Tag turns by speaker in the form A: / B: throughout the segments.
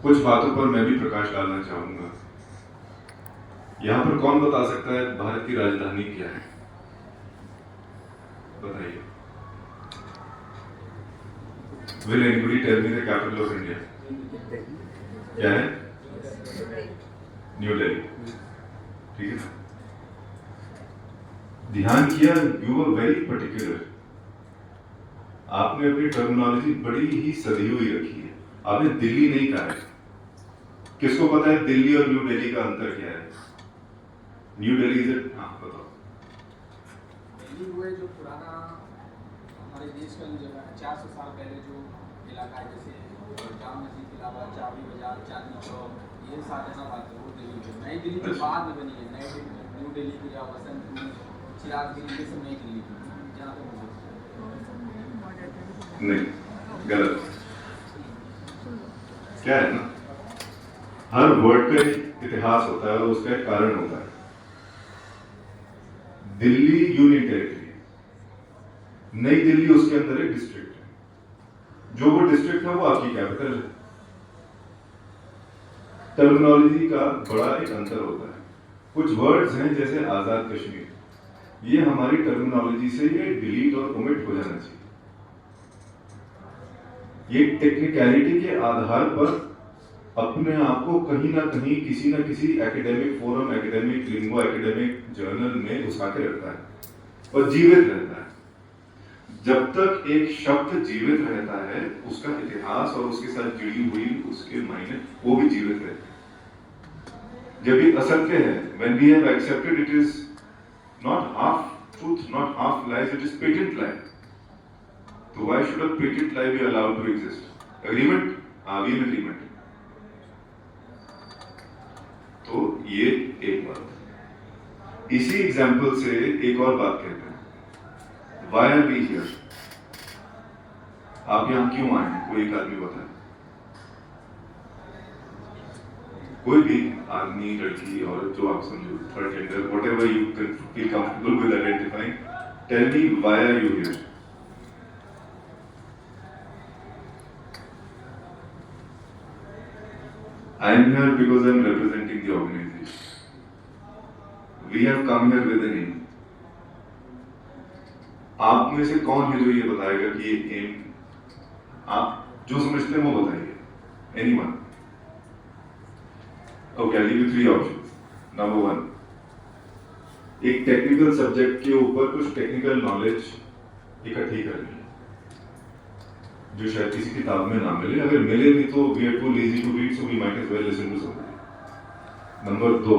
A: कुछ बातों पर मैं भी प्रकाश डालना चाहूंगा। यहां पर कौन बता सकता है भारत की राजधानी क्या है? बताइए। Will anybody tell me the capital of India? क्या है? न्यू दिल्ली। ठीक है। ध्यान किया, यू वर वेरी पर्टिकुलर। आपने अपनी टर्मिनोलॉजी बड़ी ही सदी हुई रखी है। आपने दिल्ली नहीं कहा है। किसको पता है दिल्ली और न्यू दिल्ली का अंतर क्या है? New Delhi is it? हाँ बताओ।
B: दिल्ली वो है जो पुराना हमारे देश का जो जगह है, 400 साल पहले जो इलाका है, जैसे जाम मस्जिद के अलावा चावड़ी बाजार, चांदनी चौक, ये शाहजहानाबाद है, वो दिल्ली है। नई दिल्ली जो बाद में बनी है, नई दिल्ली, न्यू दिल्ली की या वसंतपुर, चिरागपुर, ये सब नई दिल्ली की, जहाँ तक मुझे
A: नहीं, गलत। क्या है ना, हर वर्ड का एक इतिहास होता है और उसका एक कारण होता है। दिल्ली यूनियन टेरिटरी, नई दिल्ली उसके अंदर एक डिस्ट्रिक्ट है। जो वो डिस्ट्रिक्ट है वो आपकी कैपिटल है। टर्मिनोलॉजी का बड़ा एक अंतर होता है। कुछ वर्ड्स हैं जैसे आजाद कश्मीर, ये हमारी टर्मिनोलॉजी से ये डिलीट और ओमिट हो जाना चाहिए। ये टेक्निकलिटी के आधार पर अपने आप को कहीं ना कहीं किसी ना किसी एकेडमिक फोरम, एकेडमिक लिंगो, एकेडमिक जर्नल में घुसा के रखता है और जीवित रहता है। जब तक एक शब्द जीवित रहता है, उसका इतिहास और उसके साथ जुड़ी हुई उसके मायने वो भी जीवित रहते हैं। जब ये असत्य है, when we have accepted it is not half truth, not half lies, it is patent lie. तो why should a patent lie be allowed to exist? Agreement? हाँ, we in agreement. तो ये एक बात। इसी एग्जाम्पल से एक और बात कहते हैं, Why are we here? आप यहां क्यों आए हैं? कोई एक आदमी बताए। कोई भी आदमी, लड़की, और जो आप समझो, third gender, whatever you can feel comfortable with identifying, tell me why are you here? I am here because I am representing the organization. We have come here with an aim. आप में से कौन है जो ये बताएगा कि ये एम, आप जो समझते हैं वो बताइए। Anyone? Okay, I give you 3 options. Number 1, एक टेक्निकल सब्जेक्ट के ऊपर कुछ टेक्निकल नॉलेज इकट्ठी करनी है जो शायद किसी किताब में ना मिले। अगर मिले भी तो we are too lazy to read, so we might as well listen to somebody. Number 2,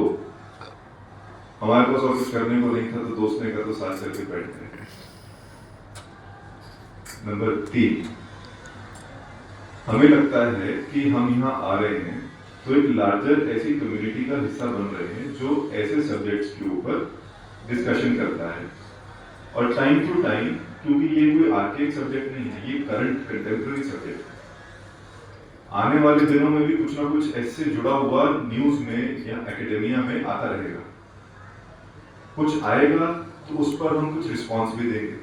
A: हमारे पास और कुछ करने को नहीं था तो दोस्त ने कहा तो साथ चल के बैठ गए। नंबर 3, हमें लगता है कि हम यहाँ आ रहे हैं तो एक लार्जर ऐसी कम्युनिटी का हिस्सा बन रहे हैं जो ऐसे सब्जेक्ट्स के ऊपर डिस्कशन करता है। और टाइम टू टाइम, क्योंकि ये कोई आर्केक सब्जेक्ट नहीं है, ये करंट कंटेम्प्रेरी सब्जेक्ट है। आने वाले दिनों में भी कुछ ना कुछ ऐसे जुड़ा हुआ न्यूज में या एकेडेमिया में आता रहेगा। कुछ आएगा तो उस पर हम कुछ रिस्पॉन्स भी देंगे।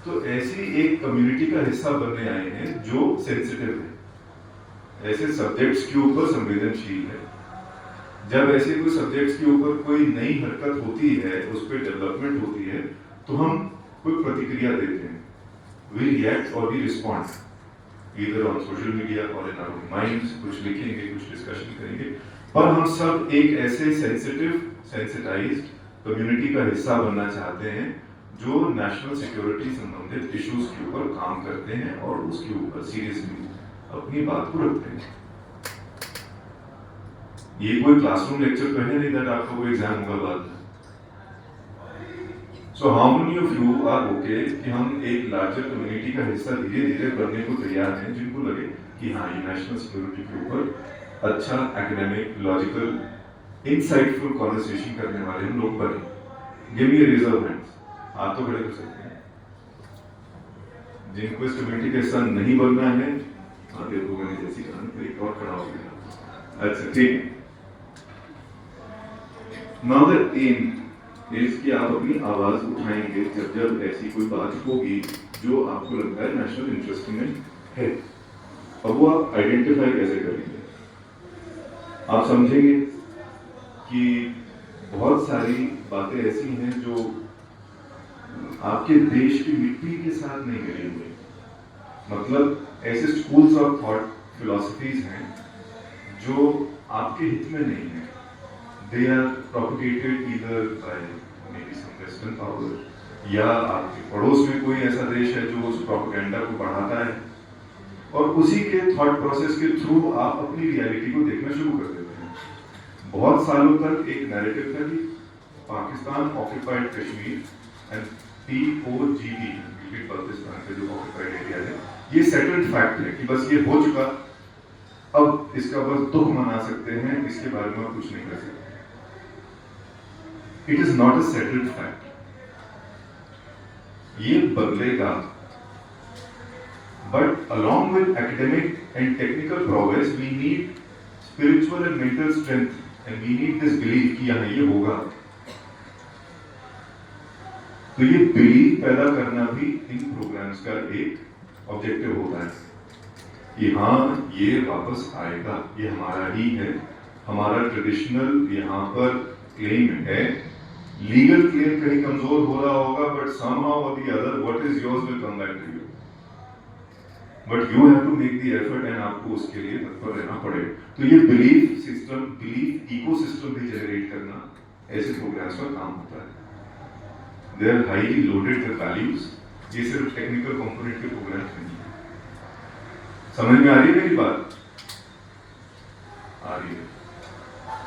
A: तो ऐसी एक कम्युनिटी का हिस्सा बनने आए हैं जो सेंसिटिव है, ऐसे सब्जेक्ट्स के ऊपर संवेदनशील है। जब ऐसे कोई सब्जेक्ट्स के ऊपर कोई नई हरकत होती है, उस पर डेवलपमेंट होती है, तो हम कोई प्रतिक्रिया देते हैं। वी रिएक्ट और we respond, either on social media और इन आवर माइंड्स। कुछ लिखेंगे, कुछ डिस्कशन करेंगे, पर हम सब एक ऐसे सेंसिटाइज्ड कम्युनिटी का हिस्सा बनना चाहते हैं जो नेशनल सिक्योरिटी संबंधित इश्यूज के ऊपर काम करते हैं और उसके ऊपर सीरियसली अपनी बात को रखते हैं। ये कोई क्लासरूम लेक्चर तो है नहीं दैट आपका कोई एग्जाम होगा बाद में। So how many of you are okay कि हम एक लार्जर कम्युनिटी का हिस्सा धीरे धीरे बनने को तैयार हैं, जिनको लगे कि हाँ, ये नेशनल सिक्योरिटी के ऊपर अच्छा एकेडमिक, लॉजिकल, इनसाइटफुल कॉन्वर्सेशन करने वाले हम लोग बने। Give me reserve hands. हाथ तो खड़े कर सकते हैं जिनको इस कम्युनिटी का हिस्सा नहीं बनना है। आगे लोगों ने जैसी कहा तो एक और खड़ा हो गया। अच्छा, ठीक है। नाउ द एम इज कि आप अपनी आवाज उठाएंगे जब ऐसी कोई बात होगी जो आपको लगता है नेशनल इंटरेस्ट में है। अब वो आप आइडेंटिफाई कैसे करेंगे? आप समझेंगे कि बहुत सारी बातें ऐसी हैं जो आपके देश की मिट्टी के साथ नहीं मिली हुई। मतलब ऐसे स्कूल्स ऑफ थॉट फिलॉसफीज हैं जो आपके हित में नहीं है। They are propagated either by maybe some western power, या आपके पड़ोस में कोई ऐसा देश है जो उस प्रोपेगेंडा को बढ़ाता है, और उसी के थॉट प्रोसेस के थ्रू आप अपनी रियलिटी को देखना शुरू कर देते हैं। बहुत सालों तक एक नैरेटिव था कि Pakistan occupied Kashmir and POGP, Pakistan का जो ऑक्यूपाइड एरिया है, ये सेटल्ड फैक्ट है कि बस ये हो चुका, अब इसका बस दुख मना सकते हैं, इसके बारे में आप कुछ नहीं कर सकते। It is not a settled fact, ये बदलेगा। But along with academic and technical progress, we need spiritual and mental strength, and we need this belief कि हाँ ये होगा। तो ये बिलीफ पैदा करना भी इन प्रोग्राम्स का एक ऑब्जेक्टिव होता है कि हाँ ये वापस आएगा, ये हमारा ही है, हमारा ट्रेडिशनल यहाँ पर क्लेम है। लीगल क्लेम कहीं कमजोर हो रहा होगा, but somehow or the other what is yours will come back to you, but you have to make the effort, and आपको उसके लिए तत्पर रहना पड़ेगा। तो ये बिलीफ सिस्टम, बिलीफ इकोसिस्टम भी जनरेट करना ऐसे प्रोग्राम्स का काम होता है। They are highly loaded with values। ये सिर्फ टेक्निकल कंपोनेंट के प्रोग्राम्स नहीं है। समझ में आ रही है मेरी बात? आ रही है?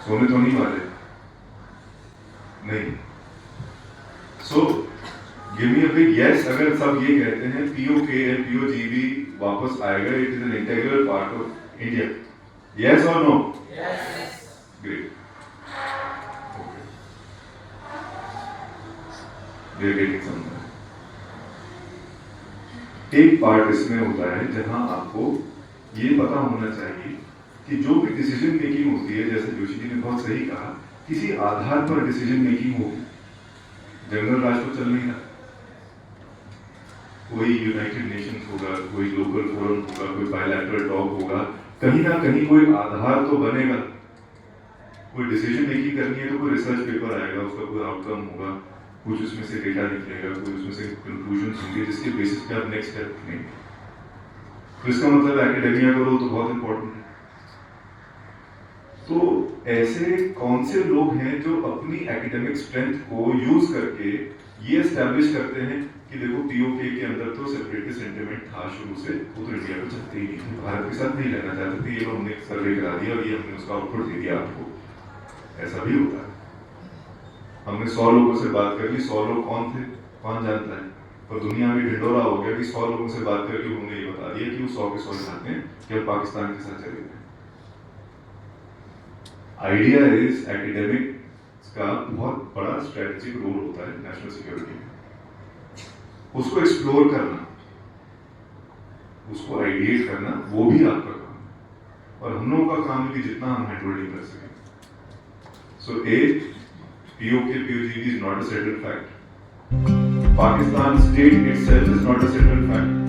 A: सोने तो नहीं वाले? नहीं। So give me a big yes अगर सब ये कहते हैं POK and POGB वापस आएगा, it is an integral part of India। Yes or no? Yes। Great। We are getting somewhere। एक पार्ट इसमें होता है जहां आपको ये पता होना चाहिए कि जो भी डिसीजन मेकिंग होती है, जैसे जोशी जी ने बहुत सही कहा, किसी आधार पर डिसीजन मेकिंग होगी। जनरल राज तो चल नहीं रहा, कोई यूनाइटेड नेशंस होगा, कोई लोकल फोरम होगा, कोई बायलैटरल टॉक होगा, कहीं ना कहीं कोई आधार तो बनेगा। कोई डिसीजन मेकिंग करनी है तो कोई रिसर्च पेपर आएगा, उसका कोई आउटकम होगा, कुछ उसमें से डेटा निकलेगा, कुछ उसमें से कंक्लूजन्स होंगे जिसके बेसिस पे आप नेक्स्ट स्टेप लेंगे। तो इसका मतलब एकेडेमिया करो तो बहुत इंपॉर्टेंट है। तो ऐसे कौन से लोग हैं जो अपनी एकेडमिक स्ट्रेंथ को यूज करके ये एस्टैब्लिश करते हैं कि देखो POK के अंदर तो सेपरेटिस्ट सेंटिमेंट था शुरू से, वो तो इंडिया को चाहते ही नहीं थे, भारत के साथ नहीं रहना चाहते थे, ये हमने सर्वे करा दिया और ये हमने उसका आउटपुट दे दिया आपको। ऐसा भी होता है। हमने 100 लोगों से बात कर ली, 100 लोग कौन थे कौन जानता है, पर दुनिया में ढिंडोरा हो गया कि 100 लोगों से बात करके उन्होंने ये बता दिया कि वो 100 के 100 चाहते हैं कि हम पाकिस्तान के साथ चले गए। आइडिया इज एकेडमिक का बहुत बड़ा स्ट्रेटेजिक रोल होता है नेशनल सिक्योरिटी में, उसको एक्सप्लोर करना, उसको आइडिएट करना, वो भी आपका काम है, और हम लोगों का काम है कि जितना हम हैंडल कर सकें। सो POK POGB is not a settled fact। Pakistan state itself is not a settled fact।